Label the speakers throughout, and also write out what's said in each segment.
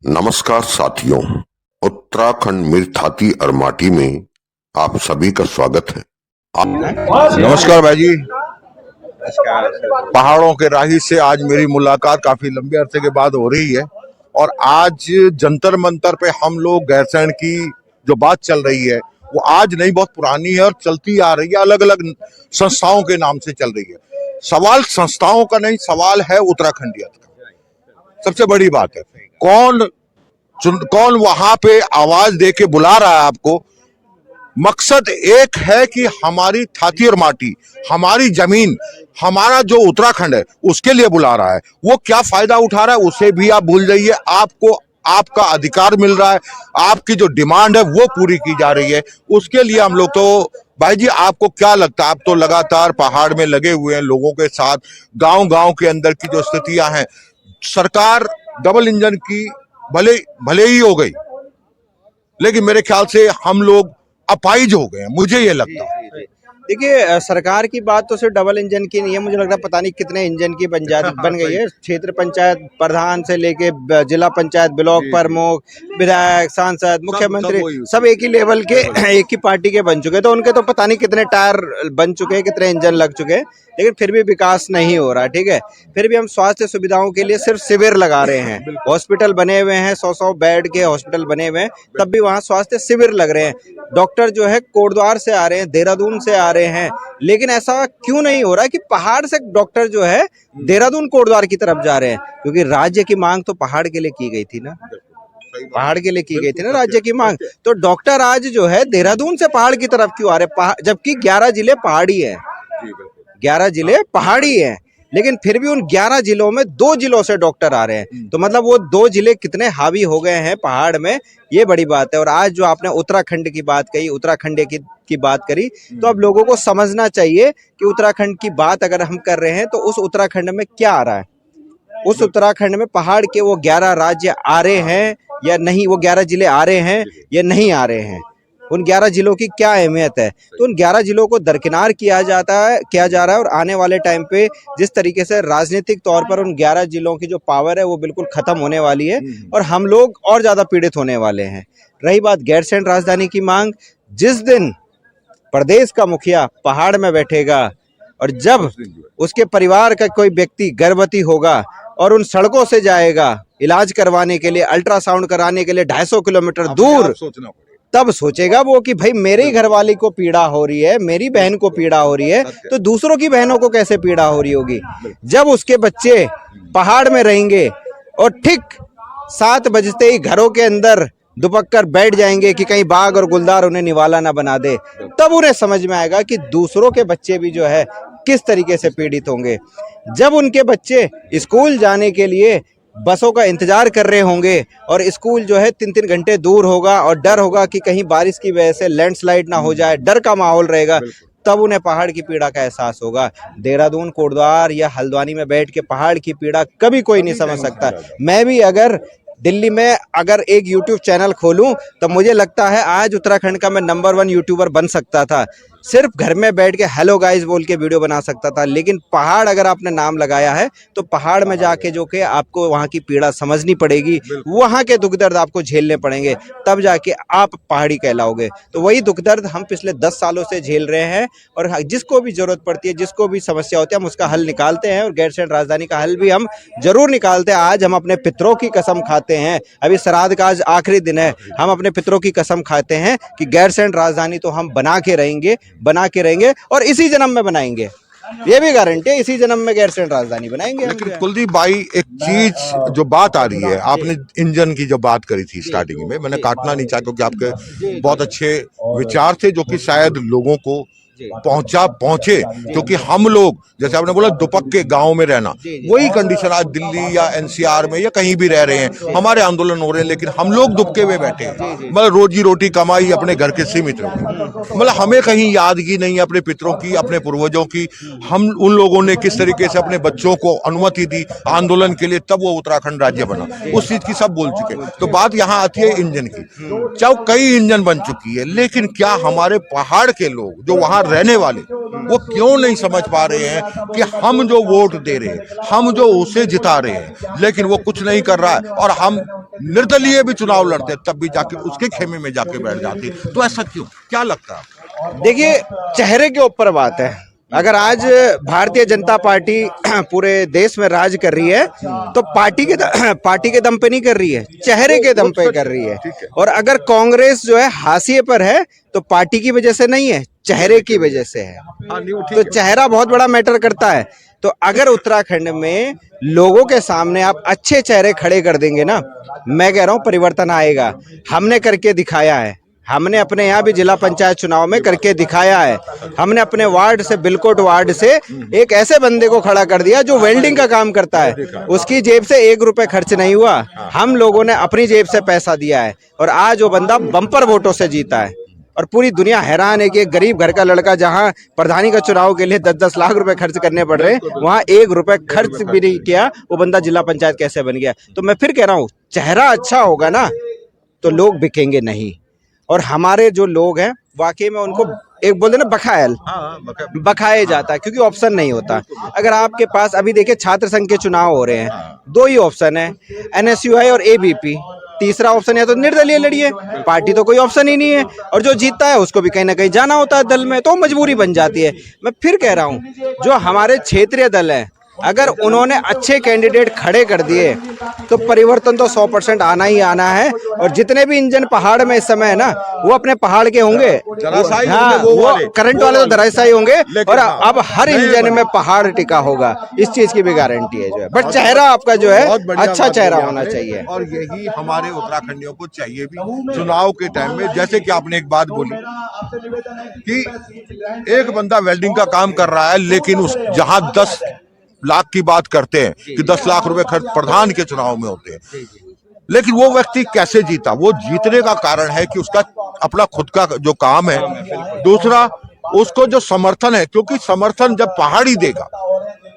Speaker 1: नमस्कार साथियों, उत्तराखंड मिरथाती अरमाटी में आप सभी का स्वागत है।
Speaker 2: नमस्कार भाई जी।
Speaker 3: नमस्कार सर।
Speaker 2: पहाड़ों के राही से आज मेरी मुलाकात काफी लंबे अरसे के बाद हो रही है और आज जंतर मंतर पे हम लोग गैरसैंण की जो बात चल रही है वो आज नहीं, बहुत पुरानी है और चलती आ रही है। अलग अलग संस्थाओं के नाम से चल रही है। सवाल संस्थाओं का नहीं, सवाल है उत्तराखंडियत का। सबसे बड़ी बात है कौन वहां पे आवाज दे के बुला रहा है आपको। मकसद एक है कि हमारी थाती और माटी, हमारी जमीन, हमारा जो उत्तराखंड है उसके लिए बुला रहा है। वो क्या फायदा उठा रहा है उसे भी आप भूल जाइए। आपको आपका अधिकार मिल रहा है, आपकी जो डिमांड है वो पूरी की जा रही है, उसके लिए हम लोग। तो भाई जी, आपको क्या लगता है? आप तो लगातार पहाड़ में लगे हुए हैं लोगों के साथ, गांव गांव के अंदर की जो स्थितियां हैं, सरकार डबल इंजन की भले भले ही हो गई, लेकिन मेरे ख्याल से हम लोग अपाइज हो गए हैं, मुझे ये लगता है।
Speaker 3: देखिए, सरकार की बात तो सिर्फ डबल इंजन की नहीं है, मुझे लग रहा है पता नहीं कितने इंजन की बन गई है। क्षेत्र पंचायत प्रधान से लेके जिला पंचायत, ब्लॉक प्रमुख, विधायक, सांसद, मुख्यमंत्री सब एक ही लेवल के एक ही पार्टी के बन चुके हैं। तो उनके तो पता नहीं कितने टायर बन चुके हैं, कितने इंजन लग चुके हैं, लेकिन फिर भी विकास नहीं हो रहा। ठीक है, फिर भी हम स्वास्थ्य सुविधाओं के लिए सिर्फ शिविर लगा रहे हैं। हॉस्पिटल बने हुए हैं, 100 बेड के हॉस्पिटल बने हुए हैं, तब भी वहाँ स्वास्थ्य शिविर लग रहे हैं। डॉक्टर जो है कोटद्वार से आ रहे हैं, देहरादून से आ रहे हैं, लेकिन ऐसा क्यों नहीं हो रहा कि पहाड़ से डॉक्टर जो है देहरादून कोटद्वार की तरफ जा रहे हैं? क्योंकि राज्य की मांग तो पहाड़ के लिए की गई थी ना, पहाड़ के लिए की गई थी ना राज्य की मांग। तो डॉक्टर आज जो है देहरादून से पहाड़ की तरफ क्यों आ रहे हैं? जबकि 11 जिले पहाड़ी है, 11 जिले पहाड़ी है, लेकिन फिर भी उन 11 जिलों में 2 जिलों से डॉक्टर आ रहे हैं। तो मतलब वो 2 जिले कितने हावी हो गए हैं पहाड़ में, ये बड़ी बात है। और आज जो आपने उत्तराखंड की बात कही, उत्तराखंड की बात करी, तो अब लोगों को समझना चाहिए कि उत्तराखंड की बात अगर हम कर रहे हैं तो उस उत्तराखंड में क्या आ रहा है। उस उत्तराखंड में पहाड़ के वो 11 राज्य आ रहे हैं या नहीं, वो 11 जिले आ रहे हैं या नहीं आ रहे हैं, उन 11 जिलों की क्या अहमियत है। तो उन 11 जिलों को दरकिनार किया जा रहा है। और आने वाले टाइम पे जिस तरीके से राजनीतिक तौर पर उन 11 जिलों की जो पावर है वो बिल्कुल खत्म होने वाली है और हम लोग और ज्यादा पीड़ित होने वाले हैं। रही बात गैरसैंण राजधानी की मांग, जिस दिन प्रदेश का मुखिया पहाड़ में बैठेगा और जब उसके परिवार का कोई व्यक्ति गर्भवती होगा और उन सड़कों से जाएगा इलाज करवाने के लिए, अल्ट्रासाउंड कराने के लिए 250 किलोमीटर दूर, तब सोचेगा वो कि भाई मेरे ही घरवाली को पीड़ा हो रही है, मेरी बहन को पीड़ा हो रही है, तो दूसरों की बहनों को कैसे पीड़ा हो रही होगी। जब उसके बच्चे पहाड़ में रहेंगे और ठीक 7 बजते ही घरों के अंदर दुपक कर बैठ जाएंगे कि कहीं बाघ और गुलदार उन्हें निवाला ना बना दे, तब उन्हें समझ में आएगा कि दूसरों के बच्चे भी जो है किस तरीके से पीड़ित होंगे। जब उनके बच्चे स्कूल जाने के लिए बसों का इंतजार कर रहे होंगे और स्कूल जो है 3-3 घंटे दूर होगा और डर होगा कि कहीं बारिश की वजह से लैंडस्लाइड ना हो जाए, डर का माहौल रहेगा, तब उन्हें पहाड़ की पीड़ा का एहसास होगा। देहरादून, कोटद्वार या हल्द्वानी में बैठ के पहाड़ की पीड़ा कभी कोई नहीं समझ सकता। मैं भी अगर दिल्ली में अगर एक YouTube चैनल खोलूं तो मुझे लगता है आज उत्तराखंड का मैं नंबर 1 यूट्यूबर बन सकता था। सिर्फ घर में बैठ के हेलो गाइस बोल के वीडियो बना सकता था। लेकिन पहाड़ अगर आपने नाम लगाया है तो पहाड़ में जाके जो कि आपको वहाँ की पीड़ा समझनी पड़ेगी, वहाँ के दुख दर्द आपको झेलने पड़ेंगे, तब जाके आप पहाड़ी कहलाओगे। तो वही दुख दर्द हम पिछले 10 सालों से झेल रहे हैं और जिसको भी जरूरत पड़ती है, जिसको भी समस्या होती है, हम उसका हल निकालते हैं और गैरसैंण राजधानी का हल भी हम जरूर निकालते हैं। आज हम अपने पितरों की कसम खाते हैं, अभी श्राद्ध का आज आखिरी दिन है, हम अपने पितरों की कसम खाते हैं कि गैरसैंण राजधानी तो हम बना के रहेंगे और इसी जन्म में बनाएंगे। ये भी गारंटी है, इसी जन्म में गैरसैंण राजधानी बनाएंगे।
Speaker 2: लेकिन कुलदीप भाई, एक चीज जो बात आ रही है, आपने इंजन की जो बात करी थी स्टार्टिंग में, मैंने काटना नहीं चाहा क्योंकि आपके बहुत अच्छे विचार थे जो कि शायद लोगों को पहुंचे। क्योंकि हम लोग, जैसे आपने बोला, दुपक के गांव में रहना, वही कंडीशन आज दिल्ली या एनसीआर में या कहीं भी रह रहे हैं, हमारे आंदोलन हो रहे हैं, लेकिन हम लोग दुबके में बैठे हैं। मतलब रोजी रोटी कमाई अपने घर के सीमित रहे, मतलब हमें कहीं यादगी नहीं है अपने पितरों की, अपने पूर्वजों की। हम उन लोगों ने किस तरीके से अपने बच्चों को अनुमति दी आंदोलन के लिए, तब वो उत्तराखंड राज्य बना, उस चीज की सब बोल चुके। तो बात यहाँ आती है इंजन की। चाहे कई इंजन बन चुकी है, लेकिन क्या हमारे पहाड़ के लोग जो वहां रहने वाले, वो क्यों नहीं समझ पा रहे हैं कि हम जो वोट दे रहे हैं, हम जो उसे जिता रहे हैं, लेकिन वो कुछ नहीं कर रहा है और हम निर्दलीय भी चुनाव लड़ते हैं तब भी जाके उसके खेमे में जाके बैठ जाते हैं। तो ऐसा क्यों, क्या लगता है?
Speaker 3: देखिए, चेहरे के ऊपर बात है। अगर आज भारतीय जनता पार्टी पूरे देश में राज कर रही है तो पार्टी के दम पे नहीं कर रही है, चेहरे के दम पे कर रही है। और अगर कांग्रेस जो है हाशिए पर है तो पार्टी की वजह से नहीं है, चेहरे की वजह से है। तो चेहरा बहुत बड़ा मैटर करता है। तो अगर उत्तराखंड में लोगों के सामने आप अच्छे चेहरे खड़े कर देंगे ना, मैं कह रहा हूं परिवर्तन आएगा। हमने करके दिखाया है, हमने अपने यहाँ भी जिला पंचायत चुनाव में करके दिखाया है। हमने अपने वार्ड से, बिलकोट वार्ड से एक ऐसे बंदे को खड़ा कर दिया जो वेल्डिंग का काम करता है, उसकी जेब से 1 रुपए खर्च नहीं हुआ, हम लोगों ने अपनी जेब से पैसा दिया है और आज वो बंदा बम्पर वोटों से जीता है। और पूरी दुनिया हैरान है कि एक गरीब घर का लड़का जहां प्रधानी का चुनाव के लिए 10-10 लाख रुपए खर्च करने पड़ रहे हैं, वहां 1 रुपए खर्च भी नहीं किया, वो बंदा जिला पंचायत कैसे बन गया। तो मैं फिर कह रहा हूँ, चेहरा अच्छा होगा ना तो लोग बिकेंगे नहीं। और हमारे जो लोग हैं वाकई में उनको एक बोलते ना बखाए जाता है, क्योंकि ऑप्शन नहीं होता। अगर आपके पास अभी देखिए छात्र संघ के चुनाव हो रहे हैं, 2 ही ऑप्शन है, NSUI और ABP। तीसरा ऑप्शन है तो निर्दलीय लड़िए, पार्टी तो कोई ऑप्शन ही नहीं है। और जो जीतता है उसको भी कहीं ना कहीं जाना होता है दल में, तो मजबूरी बन जाती है। मैं फिर कह रहा हूँ, जो हमारे क्षेत्रीय दल है, अगर उन्होंने अच्छे कैंडिडेट खड़े कर दिए तो परिवर्तन तो 100% आना ही आना है। और जितने भी इंजन पहाड़ में इस समय है ना, वो अपने पहाड़ के होंगे, हाँ, वो करंट वाले तो धराशायी होंगे। और अब हर इंजन में पहाड़ टिका होगा, इस चीज की भी गारंटी है जो है। बट चेहरा आपका जो है अच्छा चेहरा होना चाहिए,
Speaker 2: और यही हमारे उत्तराखंडियों को चाहिए भी चुनाव के टाइम में। जैसे कि आपने एक बात बोली कि एक बंदा वेल्डिंग का काम कर रहा है, लेकिन उस जहां 10 लाख की बात करते हैं कि 10 लाख रुपए खर्च प्रधान के चुनाव में होते हैं, लेकिन वो व्यक्ति कैसे जीता? वो जीतने का कारण है कि उसका अपना खुद का जो काम है, दूसरा उसको जो समर्थन है, क्योंकि समर्थन जब पहाड़ी देगा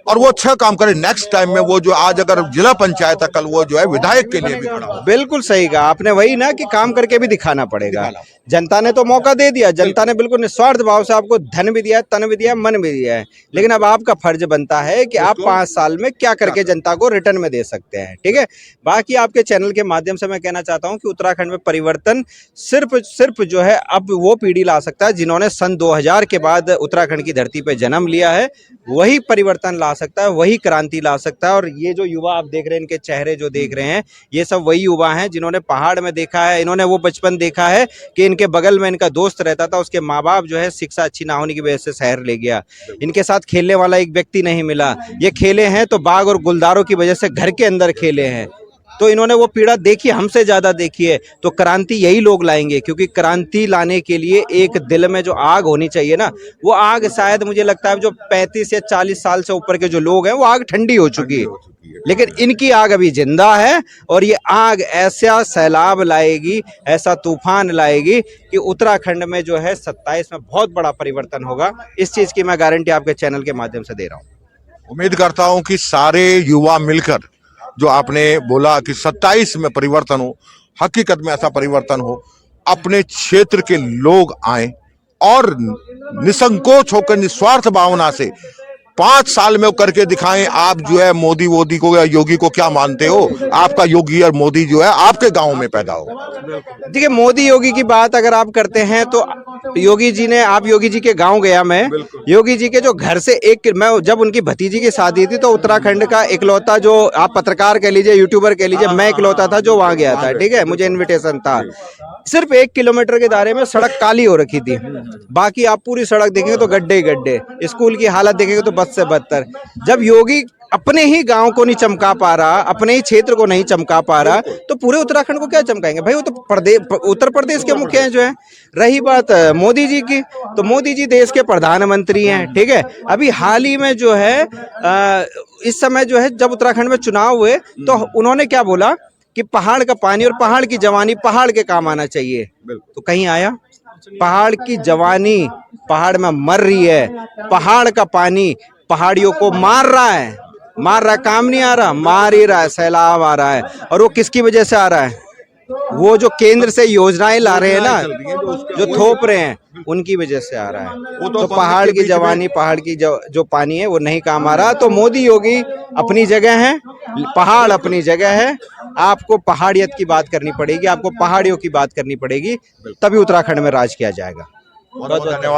Speaker 2: और वो अच्छा काम करे, नेक्स्ट टाइम में वो जो आज अगर जिला पंचायत है, कल वो जो है विधायक के लिए भी खड़ा हो।
Speaker 3: बिल्कुल सही कहा आपने, वही ना कि काम करके भी दिखाना पड़ेगा। जनता ने तो मौका दे दिया, जनता ने बिल्कुल निस्वार्थ भाव से आपको धन भी दिया, तन भी दिया, मन भी दिया है। लेकिन अब आपका फर्ज बनता है कि आप 5 साल में क्या करके जनता को रिटर्न में दे सकते हैं। ठीक है, बाकी आपके चैनल के माध्यम से मैं कहना चाहता हूं कि उत्तराखंड में परिवर्तन सिर्फ जो है अब वो पीढ़ी ला सकता है जिन्होंने सन 2000 के बाद उत्तराखंड की धरती पे जन्म लिया है। वही परिवर्तन ला सकता है, वही क्रांति ला सकता है। और ये जो युवा आप देख रहे हैं, इनके चेहरे जो देख रहे हैं, ये सब वही युवा हैं जिन्होंने पहाड़ में देखा है। इन्होंने वो बचपन देखा है कि इनके बगल में इनका दोस्त रहता था, उसके माँ बाप जो है शिक्षा अच्छी ना होने की वजह से शहर ले गया, इनके साथ खेलने वाला एक व्यक्ति नहीं मिला। ये खेले हैं तो बाग और गुलदारों की वजह से घर के अंदर खेले हैं। तो इन्होंने वो पीड़ा देखी, हमसे ज्यादा देखी है। तो क्रांति यही लोग लाएंगे, क्योंकि क्रांति लाने के लिए एक दिल में जो आग होनी चाहिए ना, वो आग शायद मुझे लगता है जो 35 या 40 साल से ऊपर के जो लोग हैं, वो आग ठंडी हो चुकी है, लेकिन इनकी आग अभी जिंदा है। और ये आग ऐसा सैलाब लाएगी, ऐसा तूफान लाएगी कि उत्तराखंड में जो है 27 में बहुत बड़ा परिवर्तन होगा। इस चीज की मैं गारंटी आपके चैनल के माध्यम से दे रहा हूँ।
Speaker 2: उम्मीद करता हूं कि सारे युवा मिलकर, जो आपने बोला कि 27 में परिवर्तन हो, हकीकत में ऐसा परिवर्तन हो। अपने क्षेत्र के लोग आए और निसंकोच होकर, निस्वार्थ भावना से 5 साल में करके दिखाएं। आप जो है मोदी को या योगी को क्या मानते हो? आपका योगी और मोदी जो है आपके गांव में पैदा हो।
Speaker 3: देखिए, मोदी योगी की बात अगर आप करते हैं तो योगी जी ने, आप योगी जी के गांव गया मैं, योगी जी के जो घर से मैं जब उनकी भतीजी की शादी थी तो उत्तराखंड का इकलौता, जो आप पत्रकार कह लीजिए, यूट्यूबर कह लीजिए, मैं इकलौता था जो वहां गया था। ठीक है, मुझे इनविटेशन था। सिर्फ 1 किलोमीटर के दायरे में सड़क काली हो रखी थी, बाकी आप पूरी सड़क देखेंगे तो गड्ढे ही गड्ढे, स्कूल की हालत देखेंगे तो बद से बदतर। जब योगी अपने ही गांव को नहीं चमका पा रहा, अपने ही क्षेत्र को नहीं चमका पा रहा, तो पूरे उत्तराखंड को क्या चमकाएंगे भाई? वो तो उत्तर प्रदेश के मुख्य हैं जो है। रही बात मोदी जी की, तो मोदी जी देश के प्रधानमंत्री हैं। ठीक है, अभी हाल ही में जो है इस समय जो है जब उत्तराखंड में चुनाव हुए तो उन्होंने क्या बोला कि पहाड़ का पानी और पहाड़ की जवानी पहाड़ के काम आना चाहिए। तो कहीं आया? पहाड़ की जवानी पहाड़ में मर रही है, पहाड़ का पानी पहाड़ियों को मार रहा है, काम नहीं आ रहा, मार ही रहा है, सैलाब आ रहा है। और वो किसकी वजह से आ रहा है? वो जो केंद्र से योजनाएं ला रहे हैं ना, जो थोप रहे हैं, उनकी वजह से आ रहा है।
Speaker 2: वो
Speaker 3: तो
Speaker 2: public
Speaker 3: पहाड़
Speaker 2: के
Speaker 3: की
Speaker 2: बीच में-
Speaker 3: जवानी, पहाड़ की जो पानी है वो नहीं काम आ रहा। तो मोदी योगी अपनी जगह है, पहाड़ अपनी जगह है। आपको पहाड़ियत की बात करनी पड़ेगी, आपको पहाड़ियों की बात करनी पड़ेगी, तभी उत्तराखंड में राज किया जाएगा।
Speaker 2: बहुत बहुत धन्यवाद।